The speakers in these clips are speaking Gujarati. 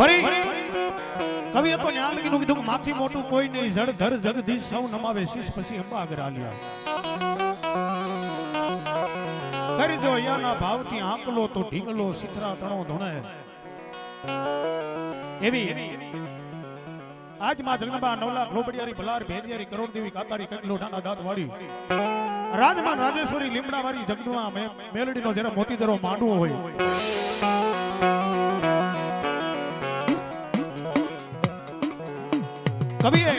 વરી કવિએ તો ન્યા લગીનું કીધું કે માથી મોટું કોઈ નહીં જળ ધર જગદીશ સૌ નમાવે શીશ પછી અંબા આગળ આલ્યા કરી દો યાના ભાવથી આંકલો તો ઢીંગલો સિથરા તણો ધોણે એવી આજ માં જગદંબા 9 લાખ લોબડિયારી ભલાર ભેરિયારી કરોડ દેવી કાતારી કકલો ડાના દાંત વાળી રાજમાન રાજેશ્વરી લીમડા વાળી જગદંબા મેલડીનો જરા મોતીદરો માંડવો હોય કવિએ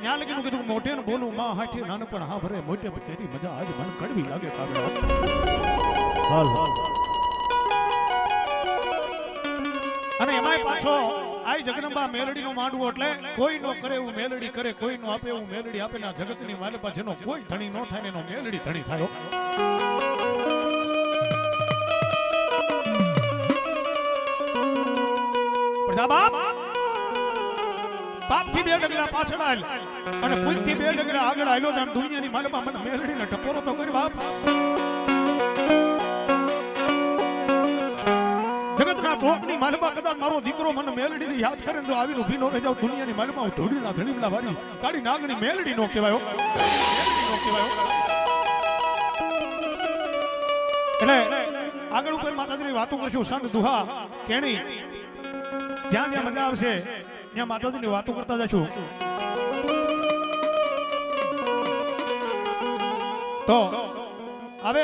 ન્યા લગીનું કીધું મોઢે ને બોલું માં હાઠી નાનપણ હા ભરે મોઢે કેરી મજા આજ મન કડવી લાગે કાગડો હાલ અને એમાંય પાછો આઈ જગદંબા મેલડીનો માંડવો એટલે કોઈ નો કરે એવું મેલડી કરે કોઈ નો આપે એવું મેલડી આપે ના જગતની માલપા જેનો કોઈ ધણી નો થાય એનો મેલડી ધણી થાય પ્રજાબાપ પાપ થી 2 ડગલા પાછળ આલ અને પુણ્ય થી 2 ડગલા આગળ આલ્યો તો દુનિયાની માલપા મને મેલડીને ટપોરો તો કરી બાપ જગતના ચોકની માલપા કદાચ મારો દીકરો મને મેલડીને યાદ કરે તો આવીને ઊભી નો રહી જાવ દુનિયાની માલપા હું ધોડીના ધણીમલા વાળી કાળી નાગણી મેલડી નો કહેવાયો એટલે આગળ ઉપર માતાજીની વાતો કરશું સંત દુહા કેણી જ્યાં જ્યાં મજા આવશે ત્યાં માતાજીની વાતો કરતા જશું તો હવે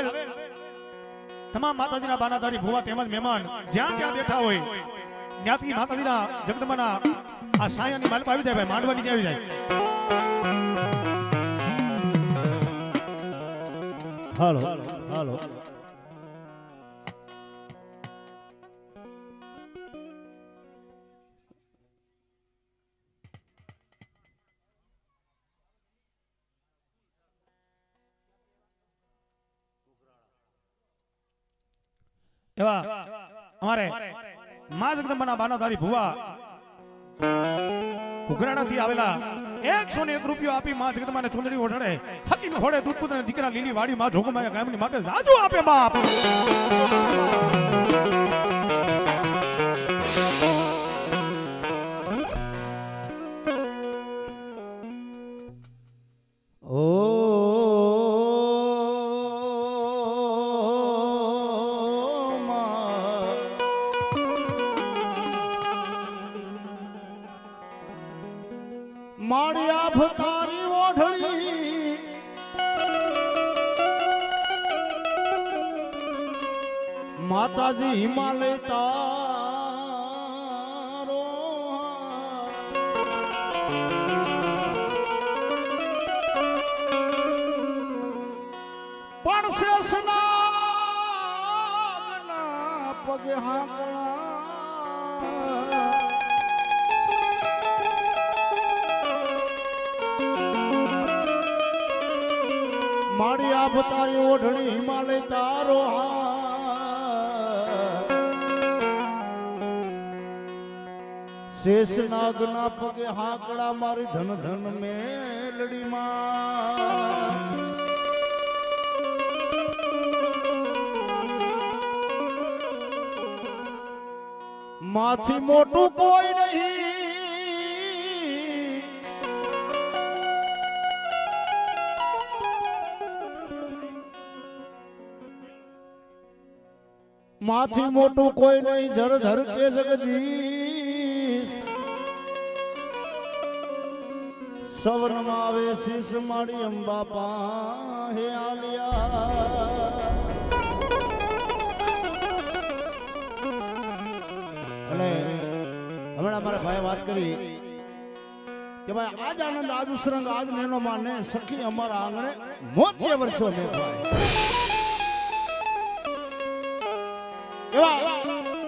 તમામ માતાજીના બાનાધારી ભુવા તેમજ મહેમાન જ્યાં જ્યાં બેઠા હોય ત્યાંથી માતાજીના જગદંબાના આ સાયાની માલપા આવી જાય ભાઈ માંડવા નીચે આવી જાય હાલો હાલો એવા અમારે માં જગદંબાના બાનાધારી ભુવા ઘુઘરાણાથી આવેલા 101 રૂપિયો આપી માં જગદંબાને ચુંદડી ઓઢાડે હકીમ હોડે દૂધપુત્ર અને દીકરા લીલી વાડી માં જોગમાયા કાયમની માટે જાજુ આપે બાપ માળિયા ભતારી ઓઢળી માતાજી હિમાલય તારો પણ શેષનાગના પગે હાકળા મારી આ ભતારી ઓઢણી હિમાલય તારો શેષનાગના પગે હાકડા મારી ધન ધન મેલડીમાં માથી મોટું કોઈ નહીં માથી મોટું કોઈ નહીં જર ધર કે જગદીશ સવનમાં આવે શીશ માડી અંબા પાહે આલિયા અને હમણાં મારા ભાઈ વાત કરી કે ભાઈ આજ આનંદ આજ ઉસરંગ આજ નેનો માને સખી અમારા આંગણે મોતીએ વર્ષો મેં ભાઈ એવા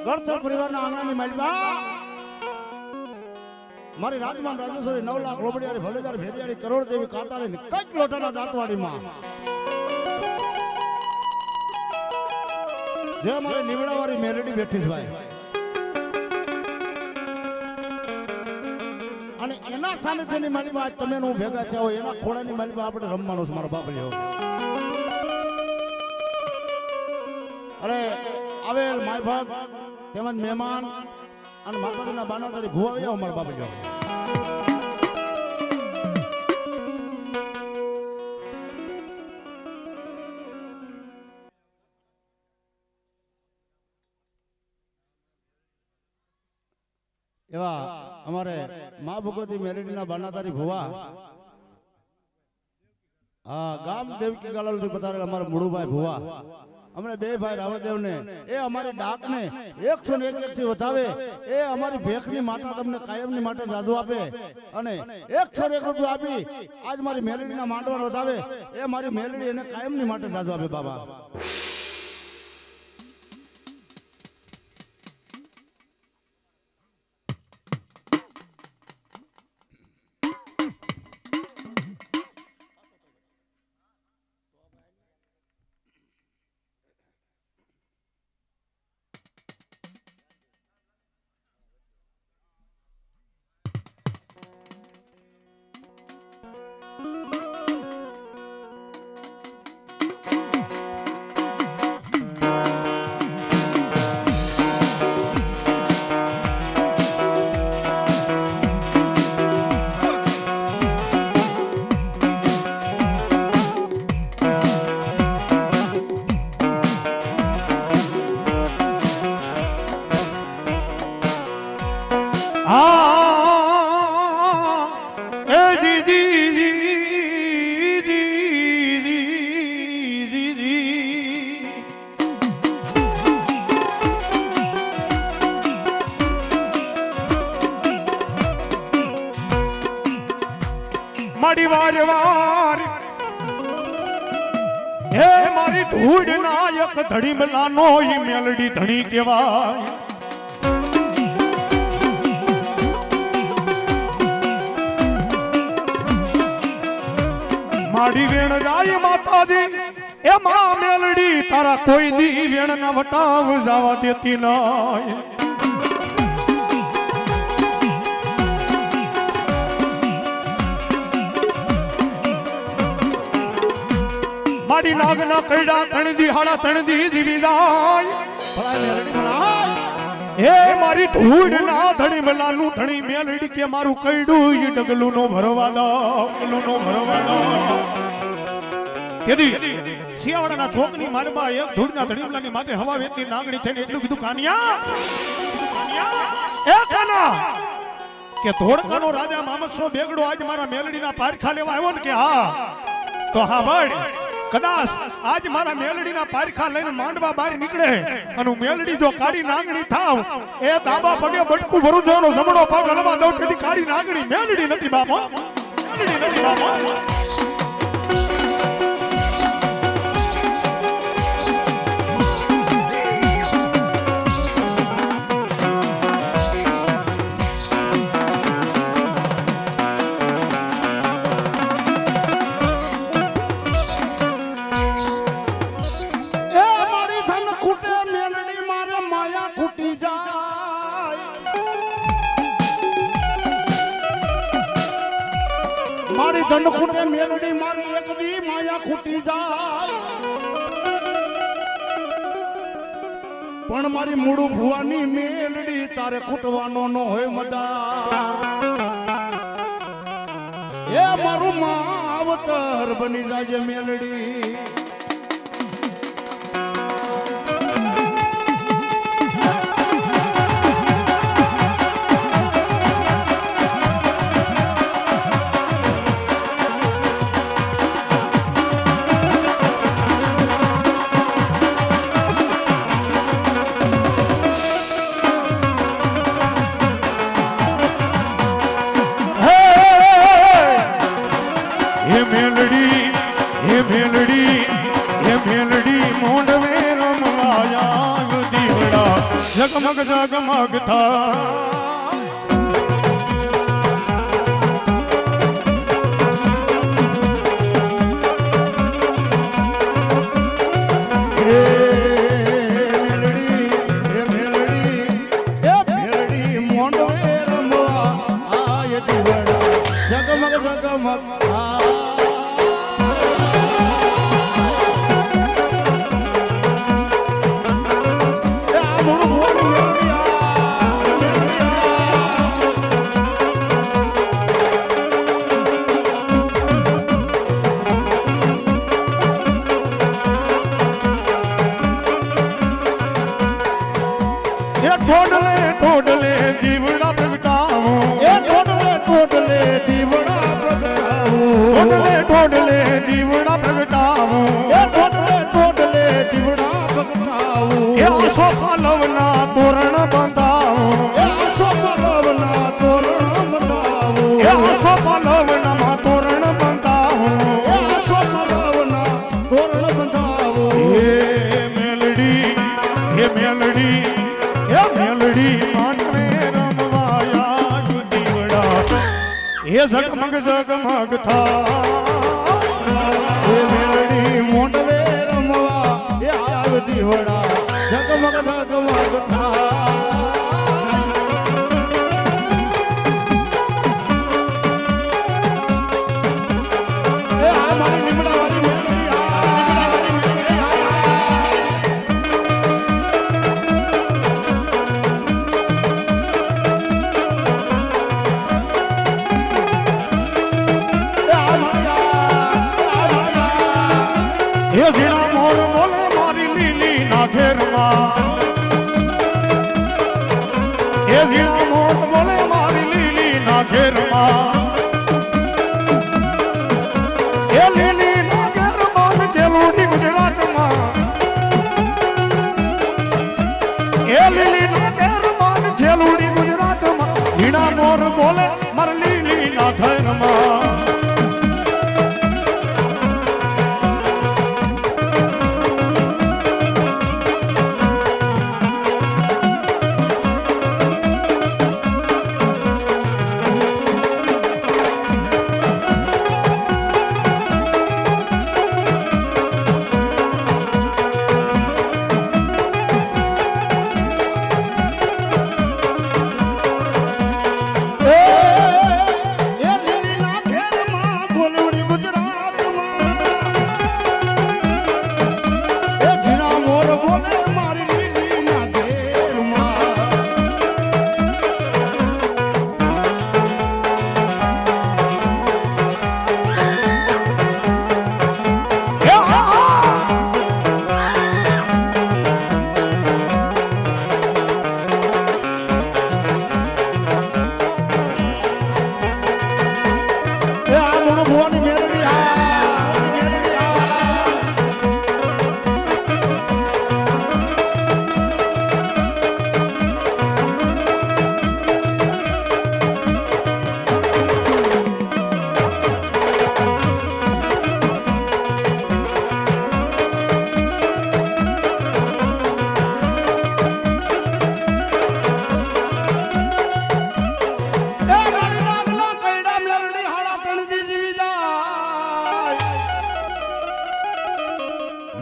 ગળતર પરિવારના આંગણાની માલપા મારી રાજમાન રાજેશ્વરી 9 લાખ લોબડિયારી ભલેદાર ભેરિયાળી કરોડ દેવી કાતાળી કઈક લોટાના દાંતવાડીમાં જે મારી નીવડાવાળી મેલડી બેઠી છે ભાઈ અને એના સાનિધ્યની માલપા આજ તમે હું ભેગા થયા હોય એના ખોળાની માલપા આપણે રમવાનો છે મારો બાપ લ્યો અરે આવેલ માય ભાગ તેમજ મહેમાન અને માતાજીના બાના તારી ભુવા આવ્યા અમારા બાપા જો એવા અમારે મા ભગવતી મેલડીના બાનાતારી ભુવા હા ગામ દેવકી ગાલાલથી પધારેલ અમારા મુળુભાઈ ભુવા અમને બે ભાઈ રાવદેવ ને એ અમારી ડાક ને 101 થી વધાવે એ અમારી ભેખની માતા તમને કાયમની માટે જાદુ આપે અને 101 રૂપિયા આપી આજ મારી મેલડીના માંડવાનો વધાવે એ મારી મેલડી એને કાયમની માટે જાદુ આપે બાબા મારી વાર વાર હે મારી ધૂળ નાયક ધડી મલાનો ઈ મેલડી ધણી કહેવાય માડી વેણ જાય માતાજી એ માં મેલડી તારા કોઈ દી વેણ ના વટાવ જવા દેતી નાય મારી નાગના કઈડા તણદી હાડા તણદી જીવી જાય હે મારી ધૂળ ના ધણી મલાનું ધણી મેલડી કે મારું કઈડું ઈ ડગલું નો ભરવા દો ડગલું નો ભરવા દો કેદી શિયાળાના ચોકની મારબા એક ધૂળના ધણી મલાની માથે હવા વેતી નાગણી થઈને એટલું કીધું કાનિયા એ કાના કે ધોળકાનો રાજા મામસો બેગડો આજ મારા મેલડીના પારખા લેવા આવ્યો ને કે હા તો હા ભાઈ કદાચ આજ મારા મેલડીના પારખા લઈને માંડવા બહાર નીકળે અને મેલડી જો કાળી નાગણી થાવ એ દાબા પગે બટકું ભરું જોનો જમણો પગ હલવા દઉં તેથી કાળી નાગણી મેલડી નથી બાપા મેલડી નથી બાપા મારી ધન ખૂટે મેલડી મારી એક દી માયા ખૂટી જાય પણ મારી મૂળું ભુવાની મેલડી તારે ખૂટવાનો ન હોય મજા એ મારું માવતર બની જાય મેલડી જગમગ જગમગ એ ટોડલે દીવડા પ્રગટાવું એ ટોડલે દીવડા પ્રગટાવું ટોડલે દીવડા પ્રગટાવું એ ટોડલે દીવડા પ્રગટાવું એ આસો પાલવના તોરણ બંધાવું એ આસો પાલવના તોરણ બંધાવું એ આસો પાલવના તોરણ બંધાવું એ આસો પાલવના તોરણ બંધાવું એ મેલડી માંડવે રમવાયા દીવડા એ ઝગમગ ઝગમગ થા એ મેલડી મોંડવે રમવા એ આવ દીવડા ઝગમગ ઝગમગ થા એ આ મારી લીમડાવાળી મેલડી આ લીમડાવાળી મેલડી એ ઝીણા મોર બોલે મારી લીલી ના ઘેરમાં એ ઝીણા મોર બોલે મારી લીલી ના ઘેરમાં એ લીલી ના ઘેરમાં કેલુડી ગુજરાતમાં એ લીલી ના ઘેરમાં કેલુડી ગુજરાતમાં ઝીણા મોર બોલે મારી લીલી ના ઘેરમાં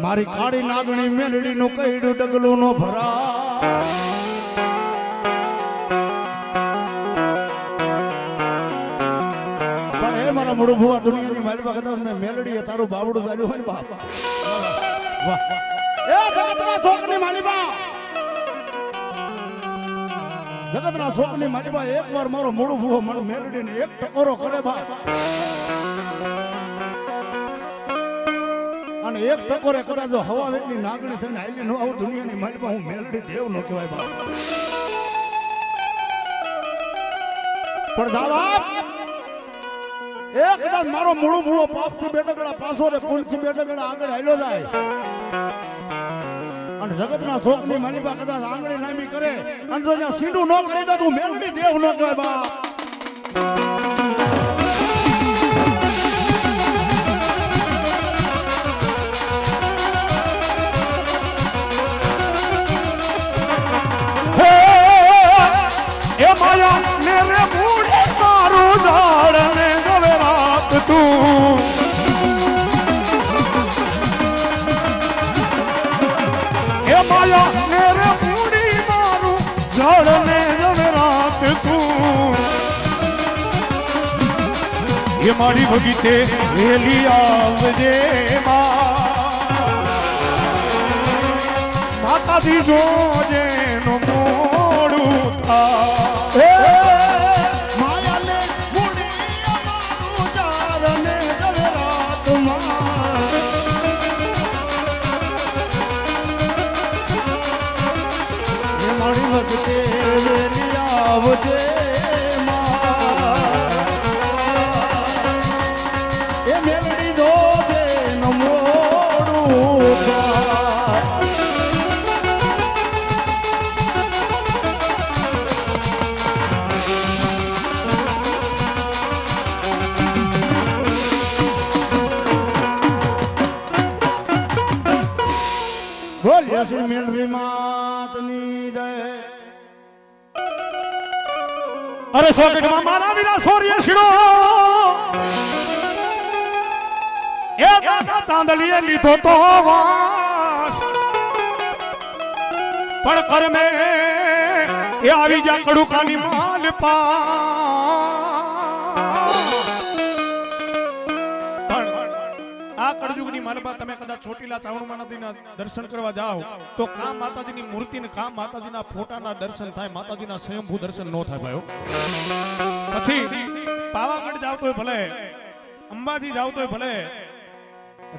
મારી કાળી નાગણી મેલડી નું કઈડું ડગલું નો ભરા પણ એ મારા મૂળ ભુવા દુનિયાની માલિકા કદાચ મેં મેલડી તારું બાવડું ચાલ્યું હોય ને બાપ વાહ એ જગતના શોકની માલિકા જગતના શોકની માલિકા એકવાર મારો મૂળ ભુવો મને મેલડીને એક ટકોરો કરે બાપ અને એક ટકોરે કદાચ હવા વેટની નાગણી થઈને આઈલી નો આવું દુનિયાની માલિકા હું મેલડી દેવ નો કહેવાય બાપ પણ દાદા એ કદાચ મારો મૂળું ભૂવો પાપથી બેટગડા પાછો રે પુલથી બેટગડા આગળ હાલ્યો જાય અને જગતના શોકની માલિકા કદાચ આંગળી નામી કરે અને જો અહીંયા સીધું ન કરી દે તો મેલડી દેવ નો કહેવાય બાપ માયા મેરે મૂડે તારું ઝાડ ને ગવે રાત તું એ માયા મેરે મૂડી મારું ઝાડ ને ગવે રાત તું એ મારી બગીચે વેલી આવજે માતાજી જોજે નો મોડું થા માયાને મૂડી અમારું જારને ગવે રાતમાં એ ઘણી વખતે વેલી આવજે એ મેલડી દોજે નમોડું બોલ યસી મેલવી માતની જય અરે સોકેટમાં મારા વિના સોરીએ છીડો એ દાદા ચાંદલીએ લીધો તો વાસ પણ કરમે એ આવી જા કડુકાની માલ પા આ કળયુગની માલપા તમે કદાચ ચોટીલા ચાવણમાના દર્શન કરવા જાઓ તો કામ માતાજીની મૂર્તિ ને કામ માતાજીના ફોટાના દર્શન થાય, માતાજીના સ્વયંભૂ દર્શન ન થાય ભાઈઓ. પછી પાવાગઢ જાવ તોય ભલે, અંબાજી જાવ તોય ભલે,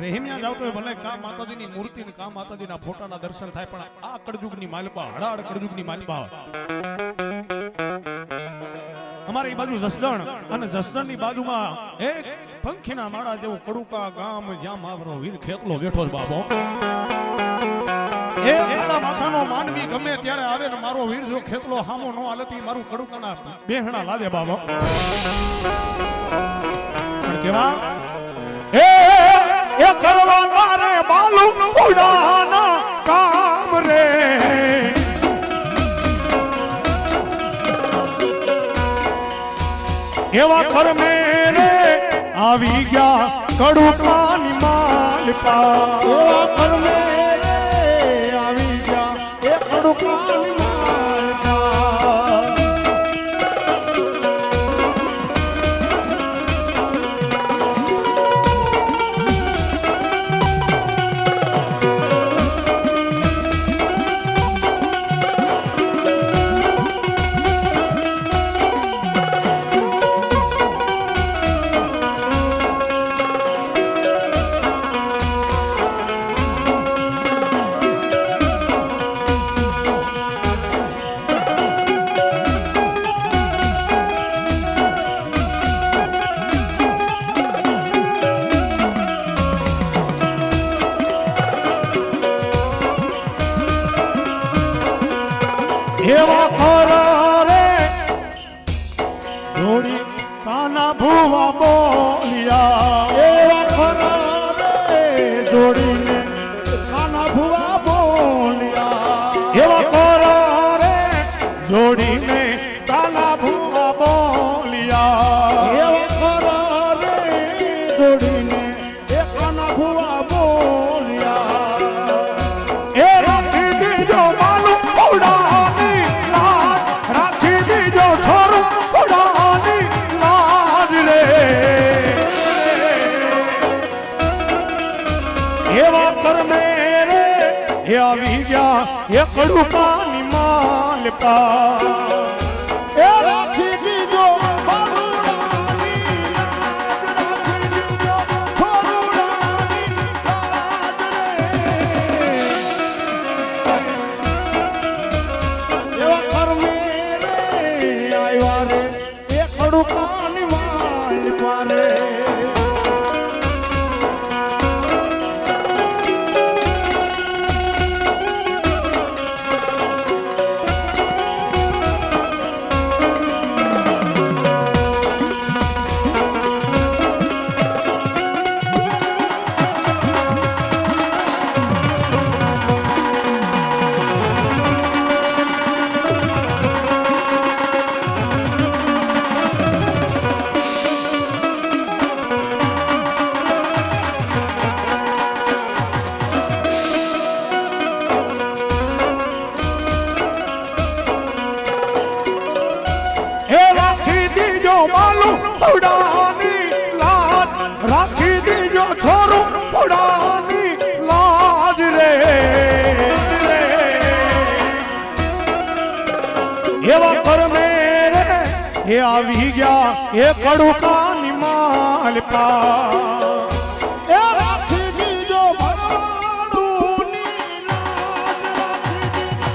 રેહમિયા જાવ તોય ભલે, કામ માતાજીની મૂર્તિ ને કામ માતાજીના ફોટાના દર્શન થાય, પણ આ કળયુગની માલપા, હડાડ કળયુગની માલપા અમારી બાજુ જસદણ અને જસદણની બાજુમાં એક પંખીના માળા જેવું કડુકા ગામ જ્યાં મારો વીર ખેતલો બેઠો છે બાબો. એ મારા માથાનો માનવી ગમે ત્યારે આવે ને મારો વીર જો ખેતલો હામો નો હાલતી મારું કડુકાના બેહણા લાદે બાબો. કેવા એ કરવા મારે બાલુ ઉડાના કામ રે એવા કરમે રે આવી ગયા કડુકાની માલપા. એવા કરમે રે આવી ગયા એ કડુકાની માલપા. એવા ખરા રે જોડી કાના ભુવા બોલિયા. એવા ખરા રે જોડીને કાના ભુવા બોલ્યા. એવા ખરા રે જોડીને કાના ભુવા બોલિયા. એવા ખરા રે જોડીને એ કાના ભુવા બોલ્યા. એ રાખી દીજો માલું ઉડાની લાજ, રાખી દીજો છોરું ઉડાની લાજ રે. એવા કરમે રે એ આવી ગયા એ કડુકાની માલપા. એ રાખી દીજો બાબુડાની લાજ, રાખી દીજો છોરુડાની લાજ રે. એવા કરમે રે આવ્યા રે એ કડુકાની માલપા રે. ઉડાની લાજ, રાખી દીજો છોરું ઉડાની લાજ રે. એવા કરમે રે એ આવી ગયા એ કડુકાની માલપા. એ રાખી દીજો ભગવાનની લાજ, રાખી દીજો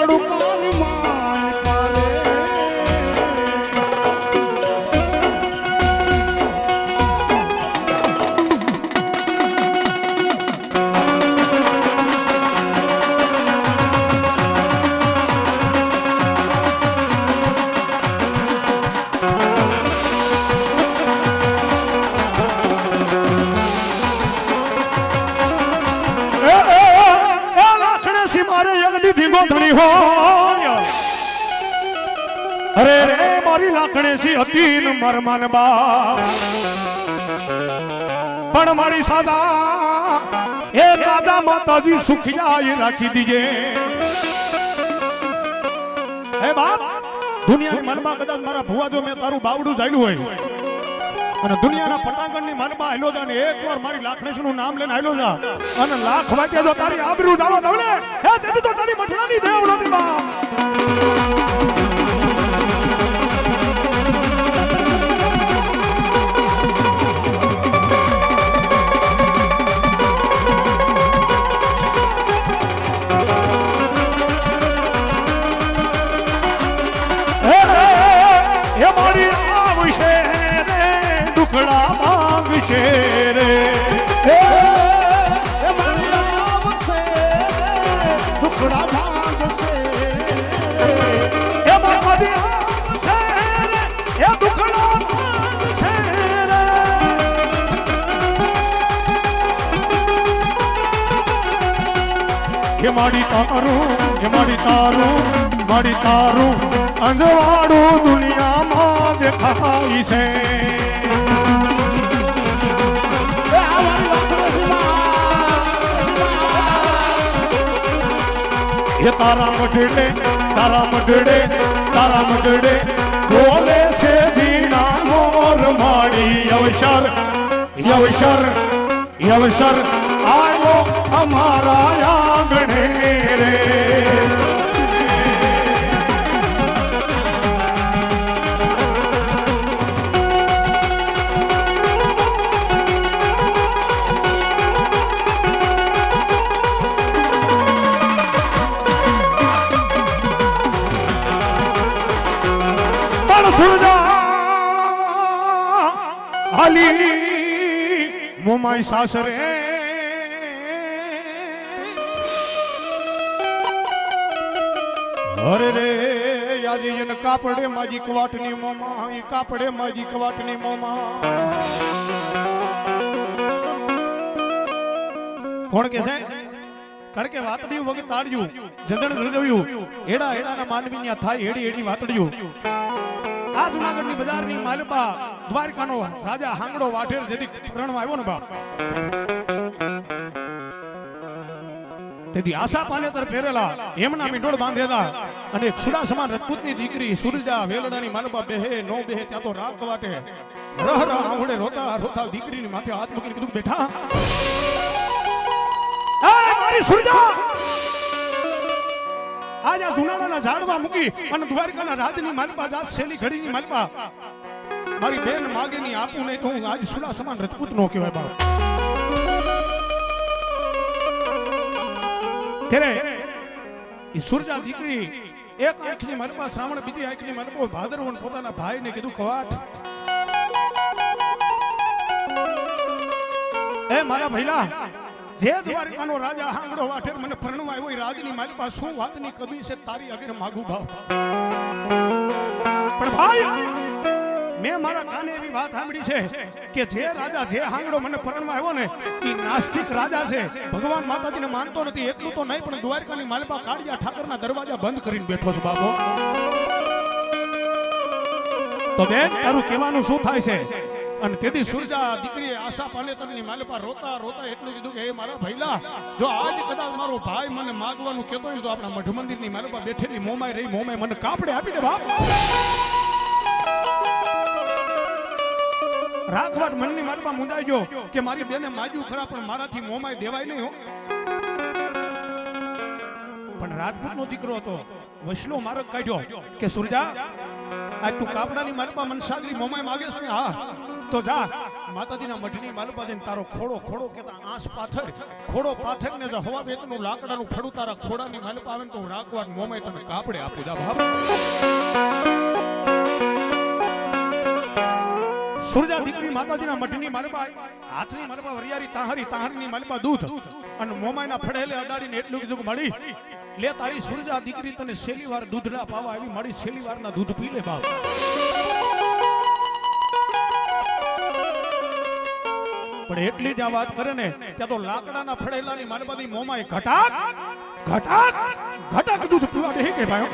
પડુકાની માન પારે અરે રે મારી લાખણે સી હતી ન મરમાન બા પણ મારી સાદા એ દાદા માતાજી સુખિયા રાખી દીજે હે બાપ દુનિયાની મનમાં કદાચ મારા ભુવા જો મેં તારું બાવડું જાયલું હોય અને દુનિયાના પટાંગણની મનમાં આયલો જા ને એકવાર મારી લાખણેશનું નામ લઈને આયલો જા અને લાખ વાટે જો તારી આબરૂ જાળો દવલે હે તે તો તારી મઠડાની દેવ નથી બાપ દુખડા માંગશે રે દુખડા માંગશે એ મારી આવશે એ દુખડા માંગશે રે એ મારી તારું અંજવાળું દુનિયામાં દેખાય છે ये तारा मडड़े बोले से दीना मोर माड़ी यवशर आयो हमारा आंगणे रे હાલી મોમાઈ સાસરે અરે રે યાજી જન કાપડે માજી કવાટની મોમા ઈ કાપડે માજી કવાટની મોમા કોણ કે છે કારણ કે વાતડિયું વગર તાડ્યું જંદણ ગરજવ્યું એડા એડાના માનવી ન્યા થાય એડી એડી વાતડિયું આ જુનાગઢની બજારની માલપા દ્વારકાનો રાજા હાંગડો વાઢેર જેથી પ્રણમાં આવ્યો ને બાપ તેથી આશા પાનેતર પહેરેલા એમના મીંડોળ બાંધેલા અને એક સુડા સમાન રજપૂતની દીકરી સુરજા વેલડાની માલપા બેહે નો બેહે ત્યાં તો રાગ વાટે રહ રહ આંગળે રોતા રોતા દીકરીની માથે હાથ મૂકીને કીધું બેઠા એ મારી સુરજા આજ આ ધુનાડાના ઝાડવા મૂકી અને દ્વારકાના રાજની માલપા જાત શેલી ઘડીની માલપા મારી બેન માગેની આપું નહીં તો હું આજ સુડા સમાન રજપૂત નો કહેવાય બાપ ત્યારે એ સુરજા દીકરી એક આંખની માલપા શ્રાવણ બીજી આંખની માલપા ભાદરવન પોતાના ભાઈને કીધું કવાટ એ મારા ભઈલા જે દ્વારકાનો રાજા હાંગડો વાઠેર મને પરણવા આવ્યો એ રાજની માલપા શું વાતની કમી છે તારી આગળ માગું ભાવ પણ ભાઈ મેં મારા કાને એવી વાત સાંભળી છે કે જે રાજા જે હાંગડો મને પરણવા આવ્યો ને એ નાસ્તિક રાજા છે ભગવાન માતાજીને માનતો નથી એટલું તો નહીં પણ દ્વારકાની માલપા કાળિયા ઠાકરના દરવાજા બંધ કરીને બેઠો છે બાબો તો બેન તારું કહેવાનું શું થાય છે અને તેથી સુરજા દીકરીએ આશા પાનેતરની માલપા રોતા રોતા એટલું કીધું કે હે મારા ભઈલા જો આજ કદાચ મારો ભાઈ મને માગવાનું કહેતો હોય તો આપણા મઠ મંદિરની માલપા બેઠેલી મોમાઈ રહી મોમાઈ મને કાપડે આપી દે બાપ રાખવાટ મનની માલપા મુંજાઈ ગયો કે મારી બેને માજ્યું ખરા પણ મારાથી મોમાઈ દેવાય નહીં હો પણ રાજપૂતનો દીકરો હતો વસલો માર્ગ કાઢ્યો કે સુરજા આજ તું કાપડાની માલપા મનસાગરી મોમાઈ માગે છે ને હા તો જા માતાજીના મઢની માલપા જઈને તારો ખોડો ખોડો કેતા આંસ પાથર ખોડો પાથર ને જો હવા વેતનું લાકડાનું ફડું તારા ખોડાની માલપા આવે ને તો હું રાખવા મોમે તને કાપડે આપું જા બાપ. સુરજા દીકરી માતાજીના મઢની માલપા હાથની માલપા વરિયારી તાહરીની માલપા દૂધ અને મોમાઈના ફડેલે અડાડીને એટલું કીધું કે મળી લે તારી સુરજા દીકરી તને છેલ્લી વાર દૂધ ના પાવા આવી મળી છેલ્લી વારના દૂધ પી લે બાપ. પણ એટલી જ આ વાત કરે ને ત્યાં તો લાકડાના ફળેલાની માલબાની મોમાએ ઘટાક ઘટાક ઘટાક દૂધ પીવા દે કે ભાઈ.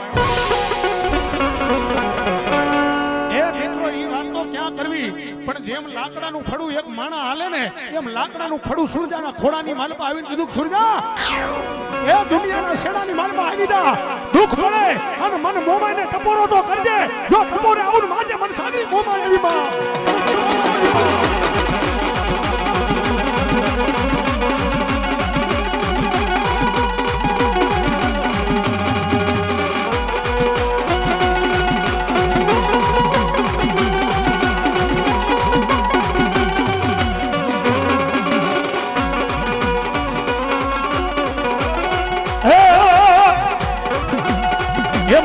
એ મિત્રો ઈ વાત તો ક્યાં કરવી પણ જેમ લાકડાનું ફળું એક માણા હાલે ને એમ લાકડાનું ફળું સુરજાના ખોડાની માલપા આવીને કીધું સુરજા એ દુનિયાના શેડાની માલપા આવી જા દુઃખ પડે અને મન મોમાઈને ટપોરો તો કરજે જો ટપોરે આવું માજે મન સાગરી મોમાઈ આવી બા.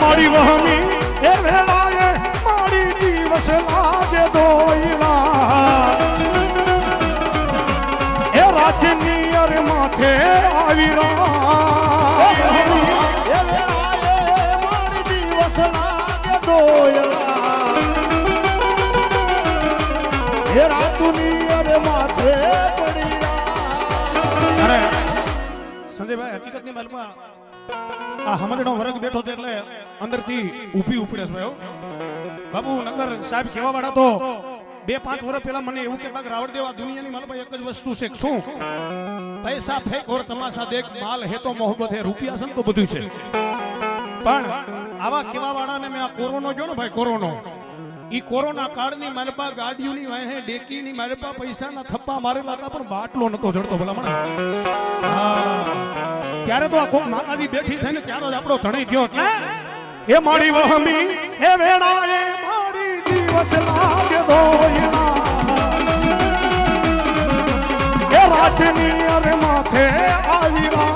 મારી વહમી એ વેળાએ મારી દિવસ લાગે દોયલા એ રાજની અરે માથે આવી રા એ વેળાએ મારી દિવસ લાગે દોયલા એ રાજની અરે માથે પડી રા. અરે સંજયભાઈ હકીકતની માલમાં આ હમણાં વર્ગ બેઠો છે એટલે અંદરથી ઊભી ઉપડે છે બાબુ નગર સાહેબ કેવા વાળા તો 2-5 વર્ષ પહેલા મને એવું કહેતા કે રાવણ દેવા દુનિયાની માલમાં એક જ વસ્તુ છે શું પૈસા ફેંક ઓર તમાશા દેખ માલ હે તો મોહબ્બત હે રૂપિયા છે તો બધું છે. પણ આવા કેવા વાળાને મેં આ કોરોનો જો ને ભાઈ કોરોનો ઈ કોરોના કાળની માલપા ગાડીઓની વાહે ડેકીની માલપા પૈસાના થપ્પા મારેલા હતા પણ બાટલો નતો જડતો ભલામણ. ત્યારે તો આ કોક માતાજી બેઠી થઈને ત્યારે જ આપણો ધણી થયો એટલે એ મારી વહમી એ વેળાએ મારી દિવસ લાગે દોયલા એ રાજની અરે માથે આવી રા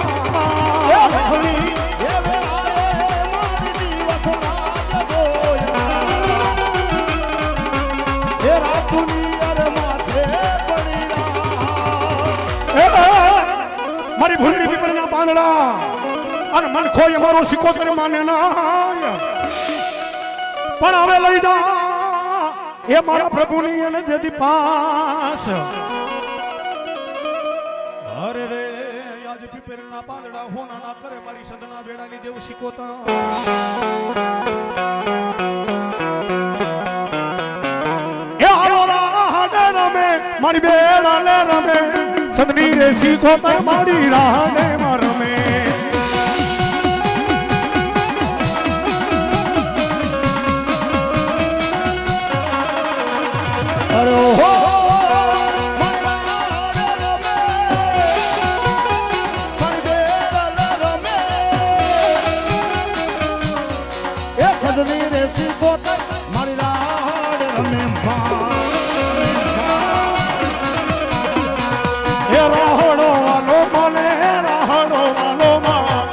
એ વહમી એ વેળાએ મારી દિવસ લાગે દોયલા એ રાજની અરે માથે પડી રા મારી ભૂલડી પીપળના પાંદડા અને મન ખોય મારો સિકોતર માને ના પણ હવે લઈ જા એ મારા પ્રભુની અને જેદી પાસ. અરે રે આજ પીપળના પાંદડા હોના ના કરે મારી સદના બેડાની દેવ સિકોતર એ આરોરા હાડે રમે મારી બેડા લે રમે સદની રે સિકોતર મારી રાહને રમે. અરે હો સદની રે સિકોતર મારી રાહને રમે રાહડો વાલો મને રાહડો વાલો માં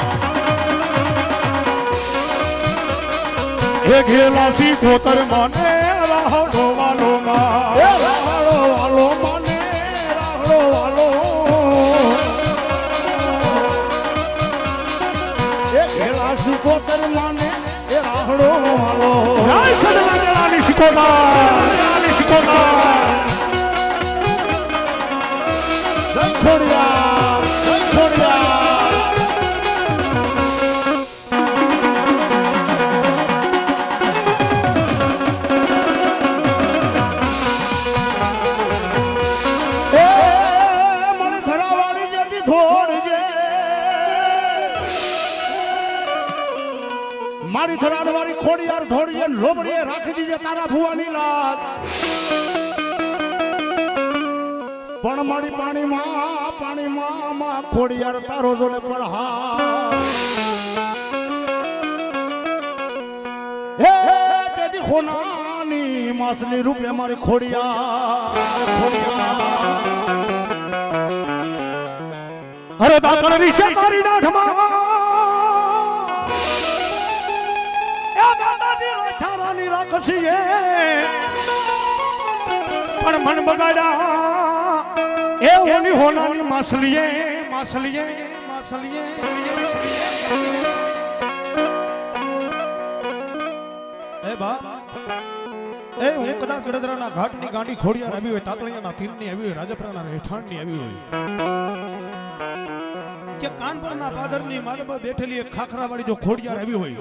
એ ઘેલા સિકોતર મને રાહડો વાલો માં એ રાહડો વાલો મને રાહડો વાલો એ ઘેલા સિકોતર મને એ રાહડો વાલો જય સદનાની સિકોતર મારી ધરાડ વાળી ખોડિયાર ધોડીએ લોબડીએ રાખી દીજે તારા ભુવાની લાત પણ મારી પાણીમાં માં ખોડિયાર તારો જોડે પડહા હે તેદી ખોનાની ની માસલી રૂપે અમારી ખોડિયા અરે દાતણ રીશે તારી નાઠમાં એ દાદાજી રાઠારાની રાખશીએ પણ મન બગાડ્યા એ ઓલી હોનાની માસલીએ માસલીએ માસલીએ એ બા એ હું કદાચ ગડદરાના ઘાટની ગાંડી ખોડિયાર આવી હોય, તાતણિયાના તીરની આવી હોય, રાજપરાના રહેઠાણની આવી હોય કે કાનપુરના પાદરની માલમાં બેઠેલી એક ખાખરાવાળી જો ખોડિયાર આવી હોય,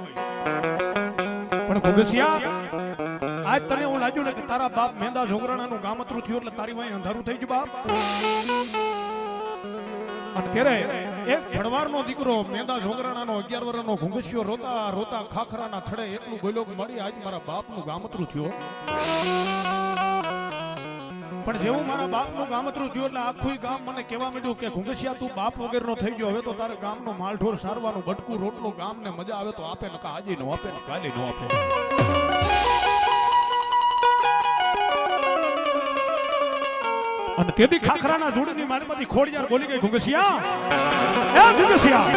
પણ ભગસિયા આજ તને હું લાગ્યું ને કે તારા બાપ મેંદા જોગરાણાનું ગામતરું થયું એટલે તારી વાંહે અંધારું થઈ ગયું બાપ. અને ત્યારે એક ભણવારનો દીકરો મેંદા જોગરાણાનો 11 વર્ષનો ઘુંઘસિયો રોતા રોતા ખાખરાના થડે એટલું બોલ્યો કે મળી આજ મારા બાપનું ગામતરું થયું. પણ જેવું મારા બાપનું ગામતરું થયું એટલે આખું ગામ મને કહેવા માંડ્યું કે ઘુંઘસિયા તું બાપ વગરનો થઈ ગયો, હવે તો તારે ગામનો માલઢોર સારવાનું બટકું રોટલો ગામને મજા આવે તો આપે, નકા આજે નો આપે ને કાલે નો આપે. અને તેથી ખાખરાના જોડીની માળીમાંથી ખોડિયાર બોલી ગઈ ઘુંઘસિયા એ ઘુંઘસિયા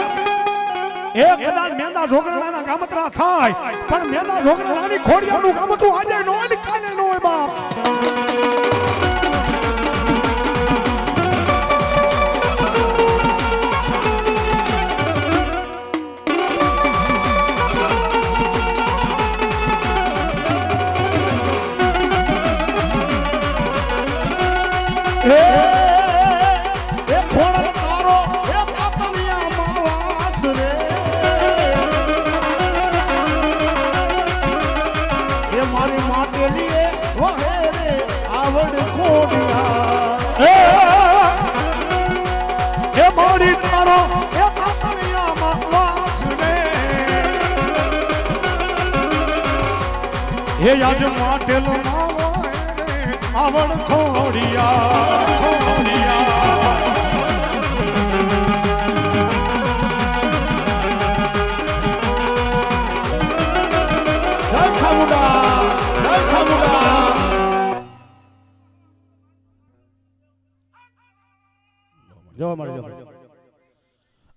એ કદાચ મેંદા જોગરાણાના ગામતરા થાય પણ મેંદા જોગરાણાની ખોડિયારનું ગામતરું આજે નો હોય ને કાલે નો હોય બાપ. હે આજ માટેલો આવડ ખોડિયા ખોડિયા જય સામુડા જય સામુડા. જોવા મળે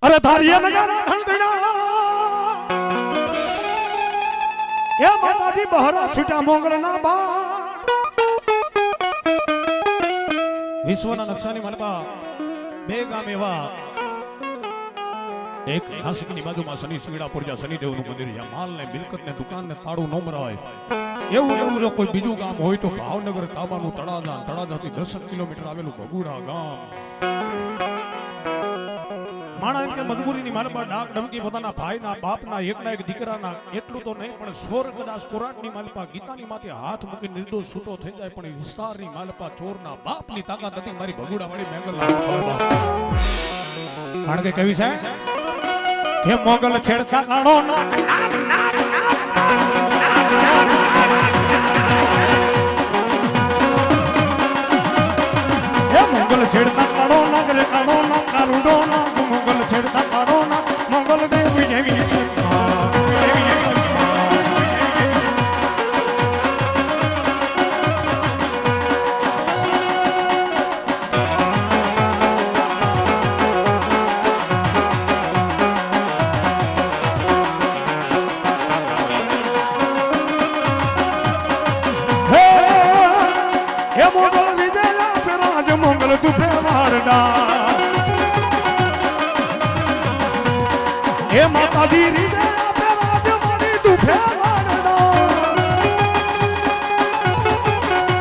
અરે ધારિયા નગારા ધણધણા એ માતાજી બહરા છૂટા મોંગળના બાણ વિશ્વના નકશાની માલપા બે ગામ એવા એક નાસિકની બાજુમાં શનિ સિંગડાપુર જ્યાં શનિદેવનું મંદિર, જ્યાં માલ ને મિલકત ને દુકાન ને તાળું ન મરાય એવું જો કોઈ બીજું ગામ હોય તો ભાવનગર તાબાનું તળાજાથી 10 કિલોમીટર આવેલું ભગુડા ગામ. માણા એમ કે મજબૂરીની માલપા ડાક ડમકી પોતાના ભાઈના બાપના એકના એક દીકરાના એટલું તો નહીં પણ સ્વર કદાચ કોરાટની માલપા ગીતાની માથે હાથ મૂકી નિર્દોષ છૂટો થઈ જાય, પણ વિસ્તારની માલપા ચોરના બાપની તાકાત હતી મારી ભગુડા વાળી મેંગલ. કારણ કે કેવી છે કે મોગલ છેડતા કાણો ના હે મોગલ છેડતા કાણો ના કરે કાણો ના કારુડો ના મોગલ છેડતા કાણો ના મોગલ દેવી જેવી છે. હે માતાજી રીજે આપે રાજવાડી દુખે વાડડા,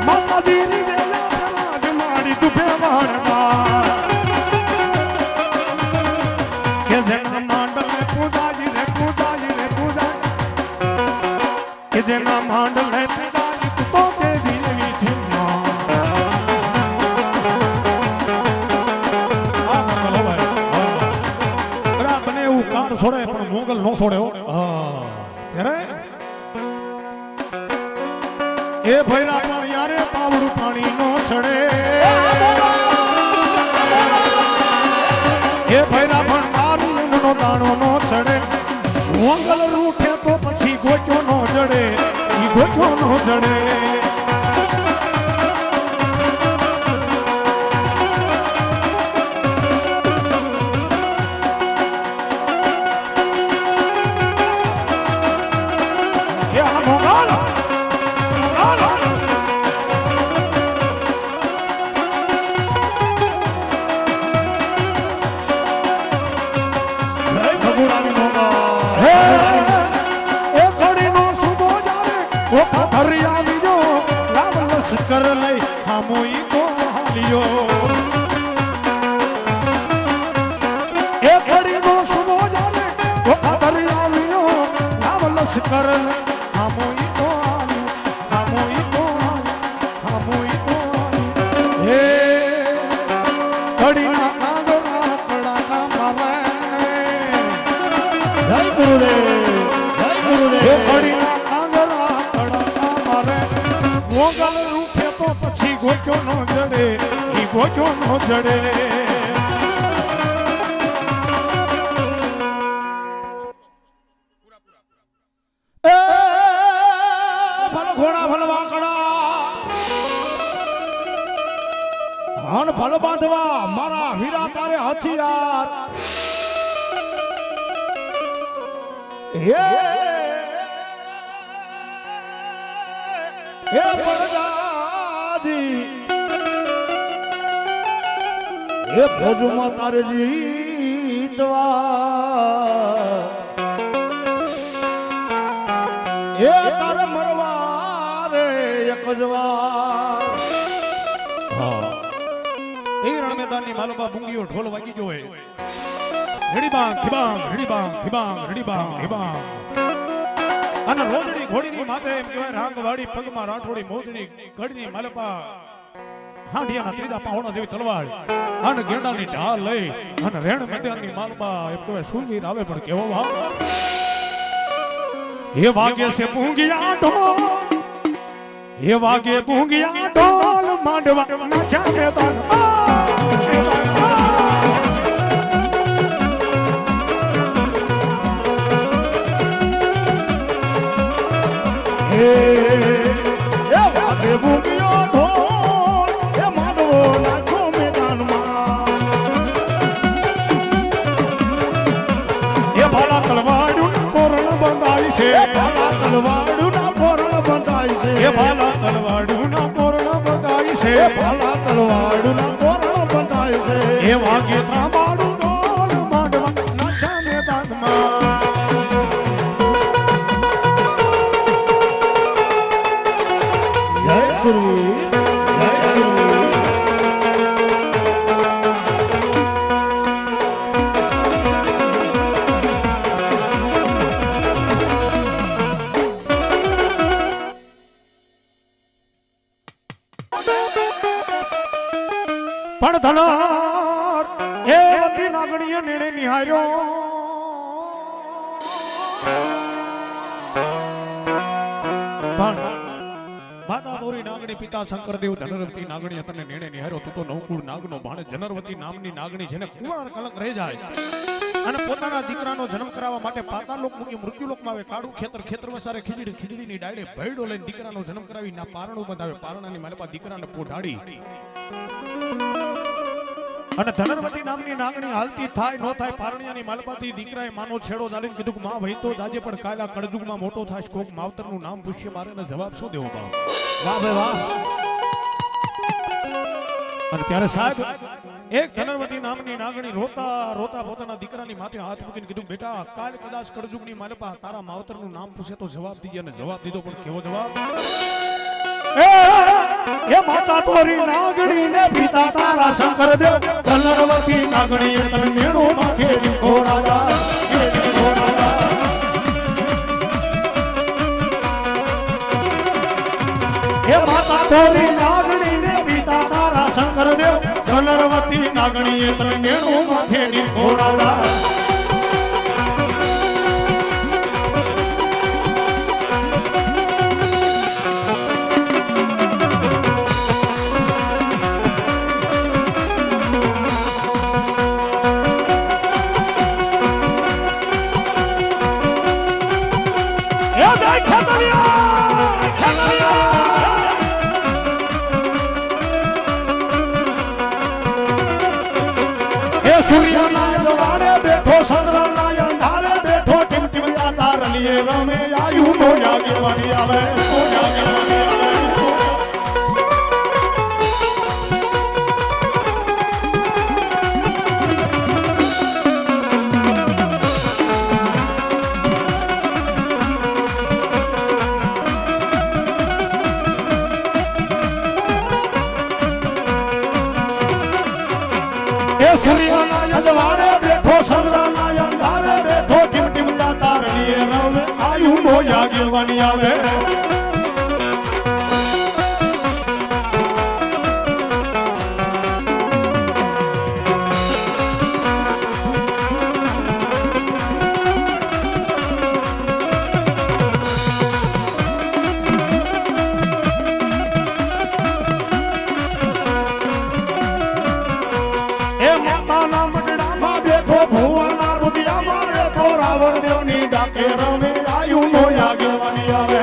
માતાજી રીજે આપે રાજવાડી દુખે વાડડા કે જેના માંડલ ને પૂજાજી રે પૂજાજી રે પૂજા કે જેના માંડલ ને પૂજાજી તું તો તેજી એવી છે. છોડે પણ મોગલ નો છોડ્યો. ત્યારે એ ભૈરા પણ યારે પાવડું પાણી નો છડે, એ ભૈરા પણ તારું નો દાણો નો છડે. મોગલ રૂઠે તો પછી ગોચો નો જડે, ઈ ગોચો નો જડે. ગોચો નો જડે ઈ ગોચો નો જડે ઘોડા ભલ વાંકડા હણ ભલ બાંધવા મારા વીરા તારે હથિયાર હે પડદાજી હે ભોજમાં તારે જીતવા એ તારે મરવા રે એક જ વાર એ રણમેદાનની માલોબા બુંગીઓ ઢોલ વાગી ગયો હોય રેડીબાંગ ખીબાંગ રેડીબાંગ ખીબાંગ રેડીબાંગ ખીબાંગ અને રોદડી ઘોડીની માથે એમ કહેવાય રાંગવાડી પગમાં રાઠોડી મોજડી ઘડીની માલપા હાંડિયાના ત્રીજા પાહોણા જેવી તલવાર અને ગેંડાની ઢાલ લઈ અને રેણ મેદાનની માલપા એમ કહેવાય સુરવીર આવે પણ કેવો ભાવ એ વાગે છે પૂંગિયા ઢોલ એ વાગે પૂંગિયા ઢોલ માંડવા નાચા મેદાન એ વાગે ભૂગ્યો ઢોલ એ માંડવો નાચો મેદાનમાં એ ભાલા તલવાડું કોરણ બંધાય છે ભાલા તલવાડુના કોરણ બંધાય છે એ ભાલા તલવાડુના કોરણ બંધાય છે ભાલા તલવાડુના કોરણ બંધાય છે એ વાગે ત્રાંબાડું ઢોલ માંડવા નાચા મેદાનમાં જય શ્રી જય શ્રી પણ ધનાર એ વતી નાગણીએ નેણે નિહાર્યો પણ માતા દોરી નાગણી પિતા શંકરદેવ ધનરવતી નાગણી તને નેણે નિહાર્યો તું તો નવકુળ નાગનો ભાણે જનરવતી નામની નાગણી જેને કુંવર કલંક રહી જાય અને પોતાના દીકરાનો જન્મ કરાવવા માટે પાતાળલોક મૂકી મૃત્યુલોકમાં આવે કાળું ખેતર વસારે ખીજડીની ડાળે ભયડો લઈને દીકરાનો જન્મ કરાવી ના પારણું બંધાવે પારણાની માલપા દીકરાને પોઢાડી અને ધનરવતી નામની નાગણી હાલતી થાય નો થાય પારણિયાની માલપાથી દીકરાએ માનો છેડો ચાલીને કીધું કે માં વહીતો દાજે પણ કાયલા કળજુગમાં મોટો થાય કોક માવતરનું નામ પૂછ્ય મારે ને જવાબ શું દેવો બાપ વાહ ભાઈ વાહ અને ત્યારે સાહેબ એક ધનરવતી નામની નાગણી રોતા રોતા પોતાના દીકરાની માથે હાથ મૂકીને કીધું બેટા કાલ કદાચ કળજુગની માલપા તારા માવતરનું નામ પૂછે તો જવાબ દીજે અને જવાબ દીધો પણ કેવો જવાબ એ માતા તોરી નાગણી ને પિતા તારા શંકરદેવ ધનરવતી નાગણી તને મેણો માં ખેડી ઘોડાદા એ માતા તોરી નાગણી ને પિતા તારા શંકરદેવ ધનરવતી નાગણી તને મેણો માં ખેડી ઘોડાદા સૂર્યના વાડે બેઠો ચંદ્રના અંધારે બેઠો ટીમટીમયા તારલીએ રમે આયુ નો જાગવાની આવે સૂર્યના અંધારે બેઠો ચંદ્રના અંધારે બેઠો ટીમટીમયા તારલીએ રમે આયુ નો જાગવાની આવે રાવણ દેવની ડાકે રમે આયુ નો આગેવાની આવે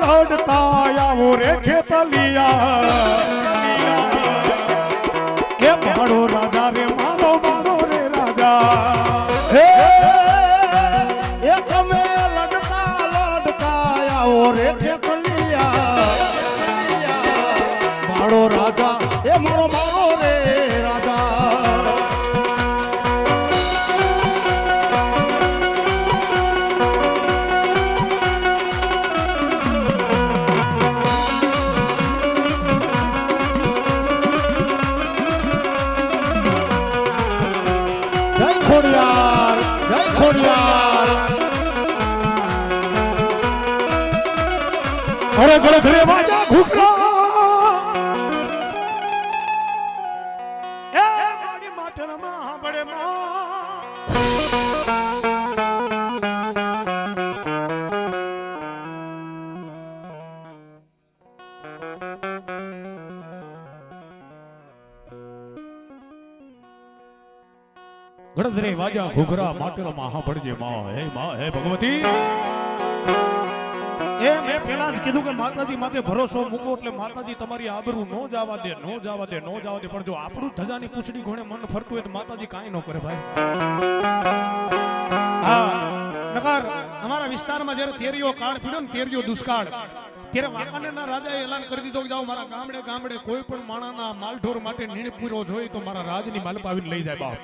લડતા આવો રે ખેતલિયા એ મારો રાજા રે મારો મારો રે રાજા એ તમે લડતા આવો રે ખેતલિયા મારો રાજા એ મારો મારો રે રાજા ખોડિયાર જય ખોડિયાર અરે ઘરે ઘરે વાજા ઘૂકરા એ મારી માથામાં હાંભળે ગણધરે વાજા ઘૂઘરા માટલામાં હાંભળજે માં હે ભગવતી એ મેં પેલા જ કીધું કે માતાજી માથે ભરોસો મૂકો એટલે માતાજી તમારી આબરૂ નો જવા દે પણ જો આપણું ધજાની પૂછડી ઘોડે મન ફરતું હોય તો માતાજી કાંઈ ન કરે ભાઈ હા નકર અમારા વિસ્તારમાં જ્યારે તેરીઓ કાળ પીડ્યો ને તેરીઓ દુષ્કાળ ત્યારે વાંકાનેરના રાજાએ એલાન કરી દીધો કે જાઓ મારા ગામડે ગામડે કોઈ પણ માણાના માલઢોર માટે નીણ પૂરો જોઈ તો મારા રાજની માલપ આવીને લઈ જાય બાપ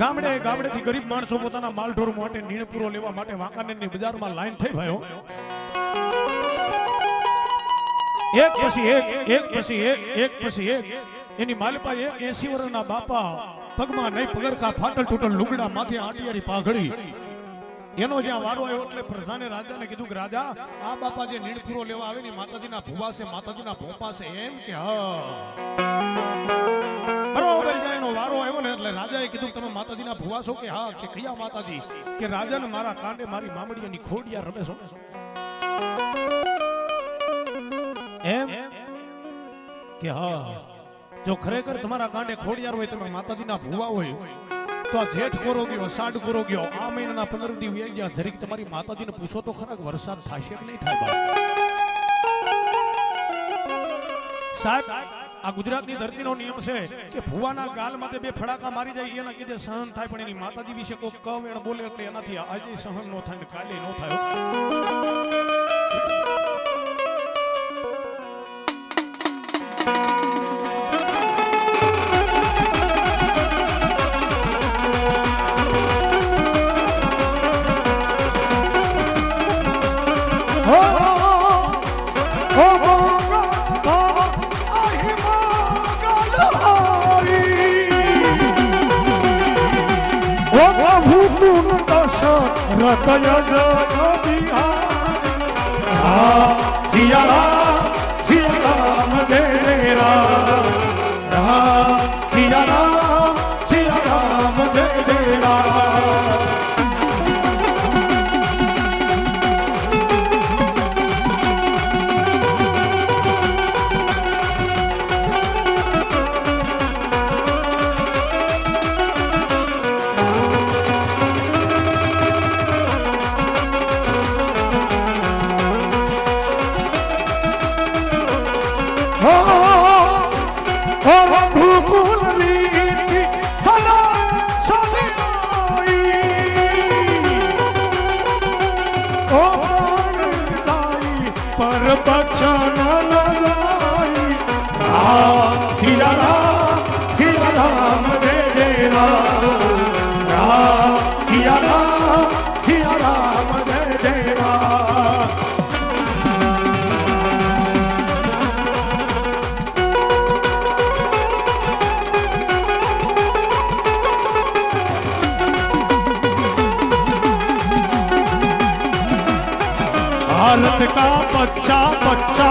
ગામડે ગામડેથી ગરીબ માણસો પોતાના માલઢોર માટે નીણ પૂરો લેવા માટે વાંકાનેરની બજારમાં લાઈન થઈ ભાઈઓ એક પછી એક એની માલપા 80 વર્ષના બાપા પગમાં નહીં પગરખા ફાટલ તૂટલ લુગડા માથે આંટિયારી પાઘડી એનો જ્યાં વારો આવ્યો એટલે પ્રધાને રાજાને કીધું કે રાજા આ બાપા જે નીણ પૂરો લેવા આવે ને માતાજીના ભૂવા છે માતાજીના ભોપા છે એમ કે હા બરોબર એનો વારો આવ્યો ને એટલે રાજાએ કીધું તમે માતાજીના ભૂવા છો કે હા કે કયા માતાજી કે રાજાને મારા કાંડે મારી મામડીયાની ખોડિયા રમે છો એમ કે હા જો ખરેખર તમારા કાંડે ખોડિયાર હોય તમે માતાજીના ભૂવા હોય તો આ જેઠ કોરો ગયો સાડ કોરો ગયો આ મહિનાના 15 દી વી ગયા જરીક તમારી માતાજીને પૂછો તો ખરા વરસાદ થશે કે નહીં થાય સાહેબ આ ગુજરાતની ધરતીનો નિયમ છે કે ભુવાના ગાલ માથે બે ફડાકા મારી જાય એના કીધે સહન થાય પણ એની માતાજી વિશે કોઈ કવેણ બોલે એટલે એનાથી આજે સહન ન થાય ને કાલે ન થાય का बच्चा बच्चा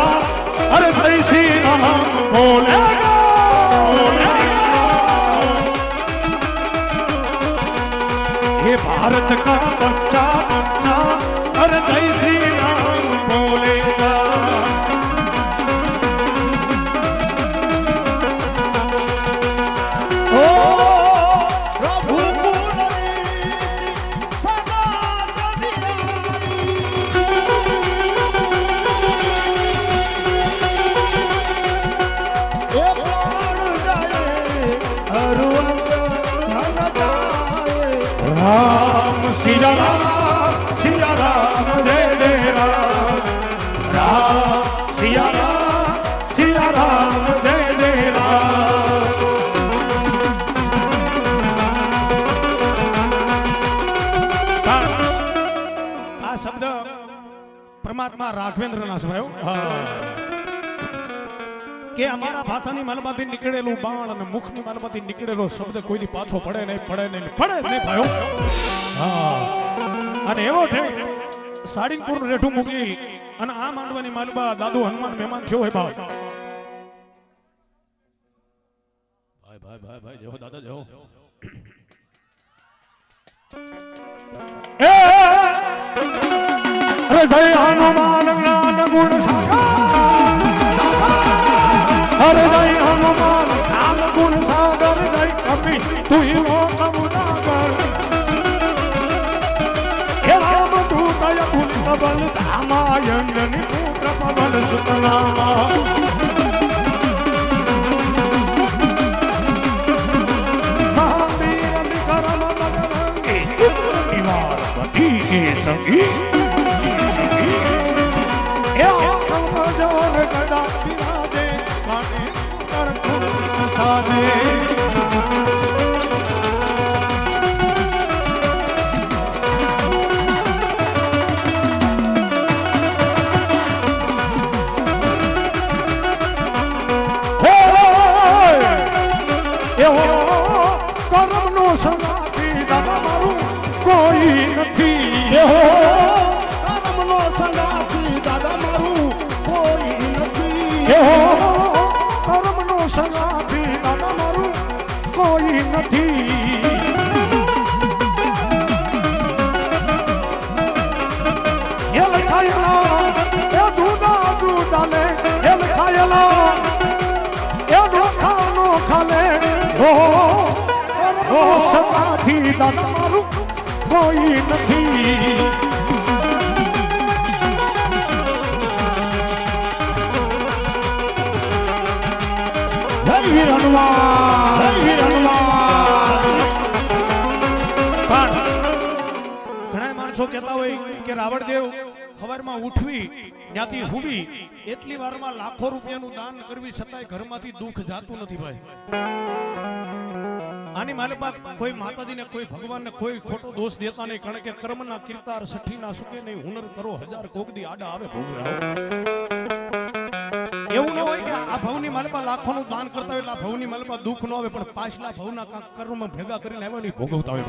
अरे जय श्री राम बोलेगा ये भारत का बच्चा बच्चा अरे जय श्री राम बोलेगा ओ प्रभु मुरली सदा एक प्राण जाए हर अंग धन जाए राम सिया राम जय जय राम राम सिया राम जय जय राम આ શબ્દ પરમાત્મા રાઘવેન્દ્રના સ્વયો કે અમારા ભાષાની માલમાંથી નીકળેલું બાણ અને મુખની માલમાંથી નીકળેલો શબ્દ કોઈની પાછો પડે નહીં ભાઈઓ અને એવો છે સાડીનપુર રેઠું મૂકી અને આ માંડવાની માલબા દાદુ હનુમાન મહેમાન થયો હોય ભાઈ જેવો દાદા જેવો અરે જય હનુમાન જ્ઞાન ગુણ સાગર અરે જય હનુમાન નામ ગુણ સાગર જય કપી તું લોકમ નાગર હે રામ દૂતય પુલિત બલ ધામાયંજની પુત્ર પવન સુતનામા મહાવીર વિક્રમ બજરંગી નિવાર પતિ સંગી જોર ગડા બિરાજે કાને કર સાધે એવો કર્મનો સંગાથી દાદા મારું કોઈ નથી એવો કર્મનો સંગાથી દાદા મારું કોઈ નથી એવો કર્મનો સંગાથી દાદા મારું કોઈ નથી એ લખાયેલા એ જુદા જુદાલે એ લખાયેલા એ નોખાનો ખાલે ઓ સંગાથી દાદા મારું કોઈ નથી જય વીર હનુમાન જય વીર હનુમાન પણ ઘણા માણસો કહેતા હોય કે રાવણદેવ સવારમાં ઉઠવી ત્યાંથી હુવી એટલી વારમાં લાખો રૂપિયાનું દાન કરવી છતાંય ઘરમાંથી દુઃખ જાતું નથી ભાઈ આની માલપા કોઈ માતાજીને કોઈ ભગવાનને કોઈ ખોટો દોષ દેતા નહીં કારણ કે કર્મના કીર્તાર સઠ્ઠીના સુકે નહીં હુનર કરો હજાર કોકદી આડા આવે ભોગરાવ એવું ન હોય કે આ ભવની માલપા લાખોનું દાન કરતા હોય એટલે આ ભવની માલપા દુઃખ ન આવે પણ પાછલા ભવના કાંક કર્મ ભેગા કરીને આવ્યા નહીં ભોગવતા હોય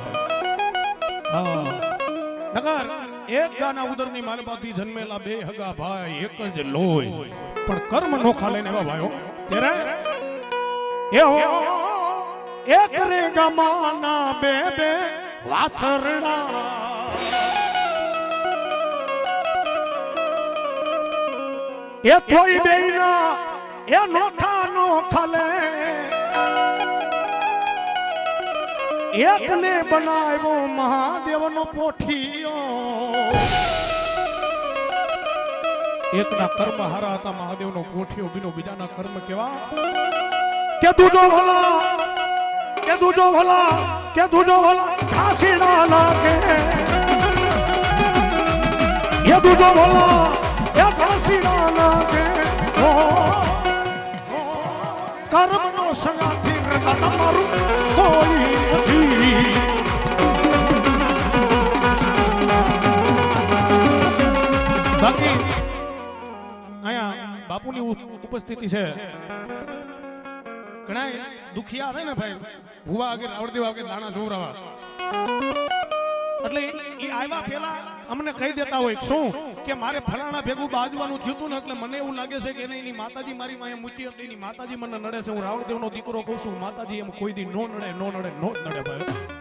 હા નગર એક ગાના ઉદરની માલપાથી જન્મેલા બે હગા ભાઈ એક જ લોય પણ કર્મ નોખા લઈને એવા ભાઈઓ ત્યારે એવો એક રે ગમાના બે બે વાછરડા એ થોઈ બેના એ નોખા નોખા લે એકને બનાવ્યો મહાદેવનો પોઠિયો એકના કર્મ હારા હતા મહાદેવનો પોઠિયો બીનો બીજાના કર્મ કેવા કે દૂજો ભલા કે દૂજો ભલા કે દૂજો ભલા ઘાસીડા લાગે એ દૂજો ભલા એ ઘાસીડા લાગે કર્મનો સંગાથી તમારું કોઈ નથી બાકી અહીંયા બાપુની ઉપસ્થિતિ છે ઘણા દુખિયા આવે ને ભાઈ ભુવા આગળ રાવણદેવ આગળ દાણા જોવરાવા એટલે એ આવ્યા પેલા અમને કહી દેતા હોય શું કે મારે ફલાણા ભેગું બાજવાનું થયું હતું ને એટલે મને એવું લાગે છે કે એની માતાજી મારી માએ મૂકી હતી, એની માતાજી મને નડે છે. હું રાવણદેવનો દીકરો કહું છું, માતાજી એમ કોઈ દી નો નડે ભાઈ.